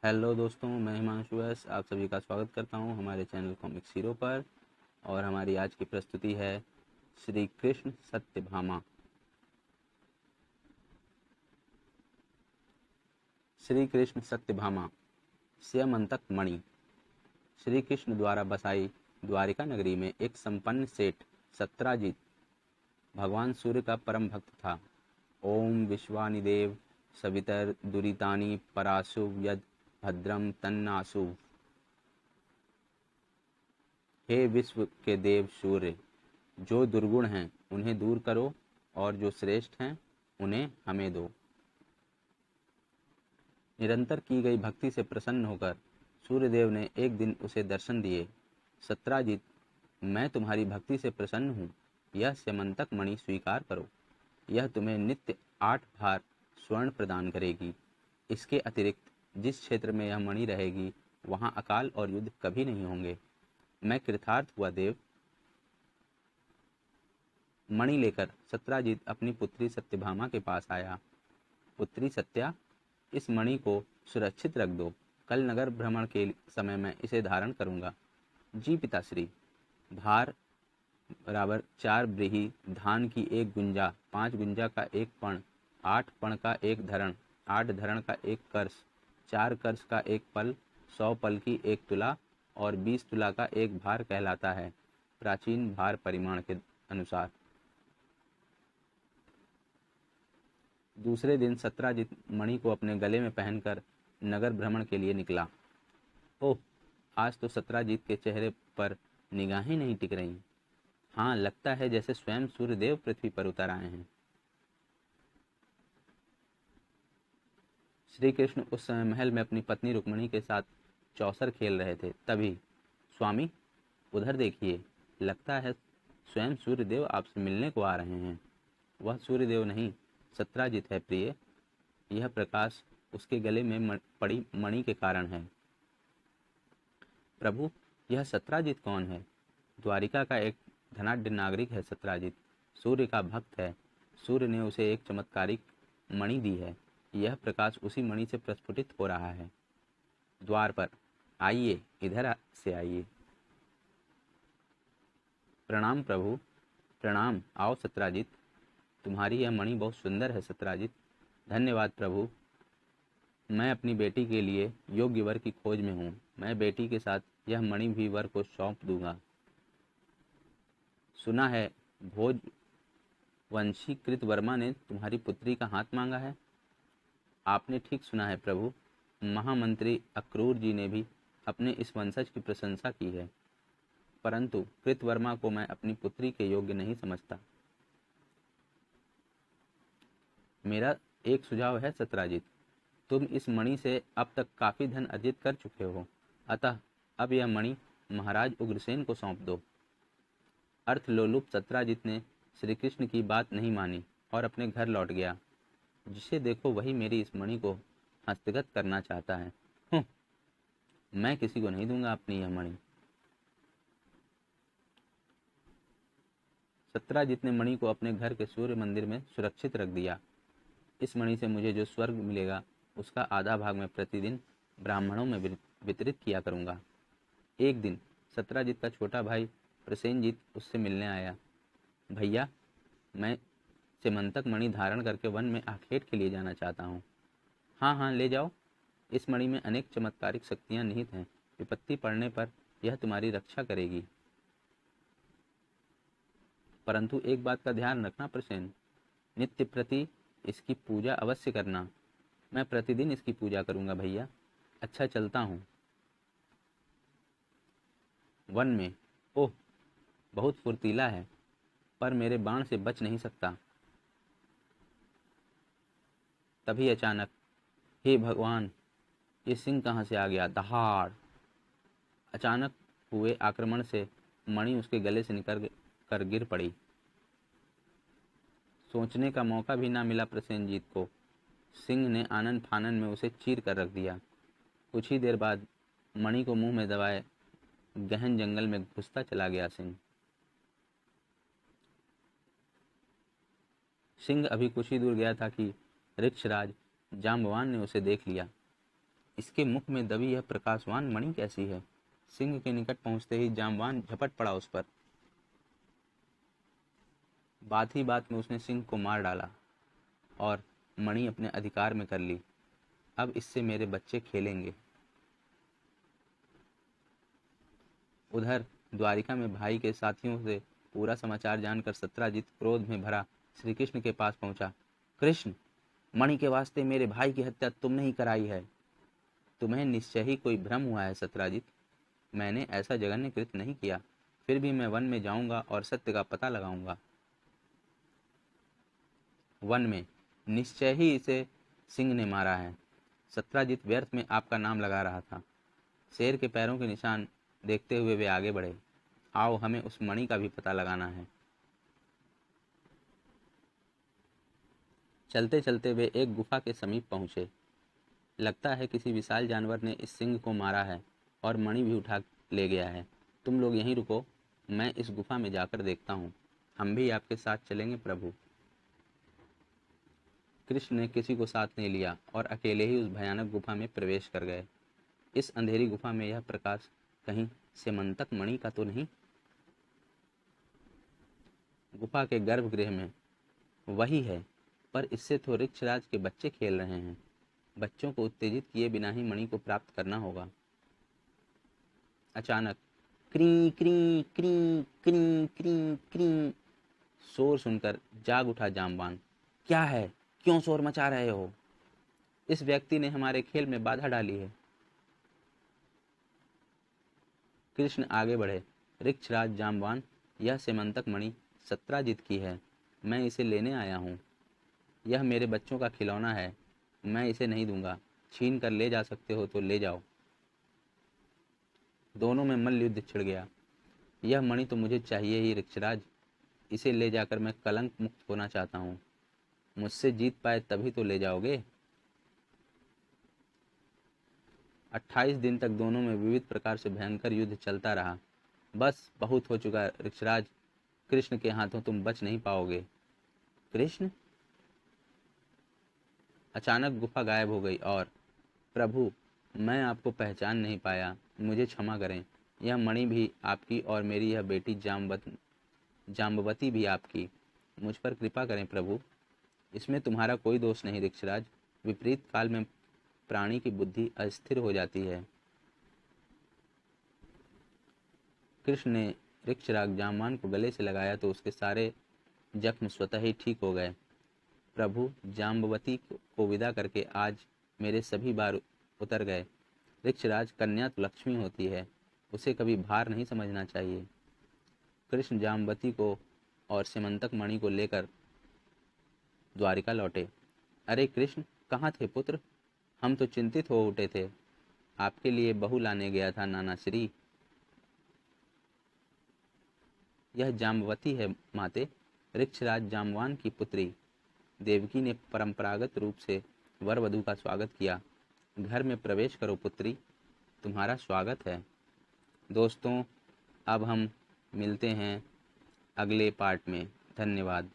Hello दोस्तों, मैं Himanshu S आप सभी का स्वागत करता हूं हमारे चैनल कॉमिक्स हीरो पर। और हमारी आज की प्रस्तुति है श्री कृष्ण सत्यभामा। श्री कृष्ण सत्यभामा स्यमंतक मणि। श्री कृष्ण द्वारा बसाई द्वारिका नगरी में एक संपन्न सेठ सत्राजित भगवान सूर्य का परम भक्त था। ओम विश्वानिदेव सवितर दुरितानि परासु यद भद्रम तन्नासु। हे विश्व के देव सूर्य, जो दुर्गुण हैं उन्हें दूर करो और जो श्रेष्ठ हैं उन्हें हमें दो। निरंतर की गई भक्ति से प्रसन्न होकर सूर्यदेव ने एक दिन उसे दर्शन दिए। सत्राजित, मैं तुम्हारी भक्ति से प्रसन्न हूँ, यह स्यमंतक मणि स्वीकार करो। यह तुम्हें नित्य 8 भार स्वर्ण प्रदान करेगी। इसके अतिरिक्त जिस क्षेत्र में यह मणि रहेगी वहाँ अकाल और युद्ध कभी नहीं होंगे। मैं कृतार्थ हुआ देव। मणि लेकर सत्राजित अपनी पुत्री सत्यभामा के पास आया। पुत्री सत्या, इस मणि को सुरक्षित रख दो। कल नगर भ्रमण के समय मैं इसे धारण करूंगा। जी पिताश्री। भार बराबर 4 ब्रीही, धान की 1 गुंजा, 5 गुंजा का 1 पण, 8 पण का 1 धरण, 8 धरण का 1 कर्ष, 4 कर्ष का 1 पल, 100 पल की 1 तुला और 20 तुला का 1 भार कहलाता है, प्राचीन भार परिमाण के अनुसार। दूसरे दिन सत्राजित मणि को अपने गले में पहनकर नगर भ्रमण के लिए निकला। ओह, आज तो सत्राजित के चेहरे पर निगाहें नहीं टिक रहीं। हाँ, लगता है जैसे स्वयं सूर्यदेव पृथ्वी पर उतर आए हैं। श्री कृष्ण उस समय महल में अपनी पत्नी रुक्मिणी के साथ चौसर खेल रहे थे। तभी, स्वामी उधर देखिए, लगता है स्वयं सूर्यदेव आपसे मिलने को आ रहे हैं। वह सूर्यदेव नहीं, सत्राजित है प्रिय। यह प्रकाश उसके गले में पड़ी मणि के कारण है। प्रभु, यह सत्राजित कौन है? द्वारिका का एक धनाढ्य नागरिक है सत्राजित। सूर्य का भक्त है। सूर्य ने उसे एक चमत्कारिक मणि दी है। यह प्रकाश उसी मणि से प्रस्फुटित हो रहा है। द्वार पर आइए, इधर से आइए। प्रणाम प्रभु। प्रणाम। आओ सत्राजित। तुम्हारी यह मणि बहुत सुंदर है सत्राजित। धन्यवाद प्रभु। मैं अपनी बेटी के लिए योग्य वर की खोज में हूँ। मैं बेटी के साथ यह मणि भी वर को सौंप दूंगा। सुना है भोजवंशी कृतवर्मा ने तुम्हारी पुत्री का हाथ मांगा है। आपने ठीक सुना है प्रभु। महामंत्री अक्रूर जी ने भी अपने इस वंशज की प्रशंसा की है, परंतु कृतवर्मा को मैं अपनी पुत्री के योग्य नहीं समझता। मेरा एक सुझाव है सत्राजित। तुम इस मणि से अब तक काफी धन अर्जित कर चुके हो, अतः अब यह मणि महाराज उग्रसेन को सौंप दो। अर्थलोलुप सत्राजित ने श्री कृष्ण की बात नहीं मानी और अपने घर लौट गया। जिसे देखो वही मेरी इस मणि को हस्तगत करना चाहता है। मैं किसी को नहीं दूंगा अपनी यह मणि। सत्राजित ने मणि को अपने घर के सूर्य मंदिर में सुरक्षित रख दिया। इस मणि से मुझे जो स्वर्ग मिलेगा उसका आधा भाग मैं प्रतिदिन ब्राह्मणों में वितरित किया करूंगा। एक दिन सत्राजित का छोटा भाई प्रसेनजीत उससे मिलने आया। भैया, मैं स्यमंतक मणि धारण करके वन में आखेट के लिए जाना चाहता हूँ। हाँ हाँ, ले जाओ। इस मणि में अनेक चमत्कारिक शक्तियाँ निहित हैं। विपत्ति पड़ने पर यह तुम्हारी रक्षा करेगी। परंतु एक बात का ध्यान रखना प्रसेन, नित्य प्रति इसकी पूजा अवश्य करना। मैं प्रतिदिन इसकी पूजा करूंगा भैया। अच्छा, चलता हूँ। वन में, ओह, बहुत फुर्तीला है, पर मेरे बाण से बच नहीं सकता। तभी अचानक, हे भगवान, ये सिंह कहाँ से आ गया? दहाड़! अचानक हुए आक्रमण से मणि उसके गले से निकल कर गिर पड़ी। सोचने का मौका भी ना मिला प्रसेनजीत को। सिंह ने आनन फानन में उसे चीर कर रख दिया। कुछ ही देर बाद मणि को मुंह में दबाए गहन जंगल में घुसता चला गया सिंह। सिंह अभी कुछ ही दूर गया था कि ऋक्षराज जाम्बवान ने उसे देख लिया। इसके मुख में दबी यह प्रकाशवान मणि कैसी है? सिंह के निकट पहुंचते ही जामवान झपट पड़ा उस पर। बात ही बात में उसने सिंह को मार डाला और मणि अपने अधिकार में कर ली। अब इससे मेरे बच्चे खेलेंगे। उधर द्वारिका में भाई के साथियों से पूरा समाचार जानकर सत्राजित क्रोध में भरा श्री कृष्ण के पास पहुंचा। कृष्ण, मणि के वास्ते मेरे भाई की हत्या तुमने ही कराई है। तुम्हें निश्चय ही कोई भ्रम हुआ है सत्राजित। मैंने ऐसा जघन्य कृत्य नहीं किया। फिर भी मैं वन में जाऊंगा और सत्य का पता लगाऊंगा। वन में निश्चय ही इसे सिंह ने मारा है। सत्राजित व्यर्थ में आपका नाम लगा रहा था। शेर के पैरों के निशान देखते हुए वे आगे बढ़े। आओ, हमें उस मणि का भी पता लगाना है। चलते चलते वे एक गुफा के समीप पहुंचे। लगता है किसी विशाल जानवर ने इस सिंह को मारा है और मणि भी उठा ले गया है। तुम लोग यहीं रुको, मैं इस गुफा में जाकर देखता हूँ। हम भी आपके साथ चलेंगे प्रभु। कृष्ण ने किसी को साथ नहीं लिया और अकेले ही उस भयानक गुफा में प्रवेश कर गए। इस अंधेरी गुफा में यह प्रकाश कहीं सेमंतक मणि का तो नहीं? गुफा के गर्भगृह में वही है, पर इससे तो ऋक्षराज के बच्चे खेल रहे हैं। बच्चों को उत्तेजित किए बिना ही मणि को प्राप्त करना होगा। अचानक क्री क्री क्री क्री क्री क्री शोर सुनकर जाग उठा जामवान। क्या है? क्यों शोर मचा रहे हो? इस व्यक्ति ने हमारे खेल में बाधा डाली है। कृष्ण आगे बढ़े। ऋक्षराज जामवान, यह सेमंतक मणि सत्राजित की है। मैं इसे लेने आया हूँ। यह मेरे बच्चों का खिलौना है। मैं इसे नहीं दूंगा। छीन कर ले जा सकते हो तो ले जाओ। दोनों में मल्ल युद्ध छिड़ गया। यह मणि तो मुझे चाहिए ही ऋक्षराज। इसे ले जाकर मैं कलंक मुक्त होना चाहता हूँ। मुझसे जीत पाए तभी तो ले जाओगे। 28 दिन तक दोनों में विविध प्रकार से भयंकर युद्ध चलता रहा। बस बहुत हो चुका ऋक्षराज। कृष्ण के हाथों तुम बच नहीं पाओगे। कृष्ण? अचानक गुफा गायब हो गई और प्रभु, मैं आपको पहचान नहीं पाया। मुझे क्षमा करें। यह मणि भी आपकी और मेरी यह बेटी जाम्बवती भी आपकी। मुझ पर कृपा करें प्रभु। इसमें तुम्हारा कोई दोष नहीं ऋक्षराज। विपरीत काल में प्राणी की बुद्धि अस्थिर हो जाती है। कृष्ण ने ऋक्षराज जामवान को गले से लगाया तो उसके सारे जख्म स्वतः ही ठीक हो गए। प्रभु, जाम्बवती को विदा करके आज मेरे सभी बार उतर गए। ऋक्षराज, कन्या तो लक्ष्मी होती है, उसे कभी भार नहीं समझना चाहिए। कृष्ण जाम्बवती को और सेमंतक मणि को लेकर द्वारिका लौटे। अरे कृष्ण, कहाँ थे पुत्र? हम तो चिंतित हो उठे थे। आपके लिए बहू लाने गया था नाना श्री। यह जाम्बवती है माते, ऋक्षराज जामवान की पुत्री। देवकी ने परंपरागत रूप से वर वधू का स्वागत किया। घर में प्रवेश करो पुत्री, तुम्हारा स्वागत है। दोस्तों, अब हम मिलते हैं अगले पार्ट में। धन्यवाद।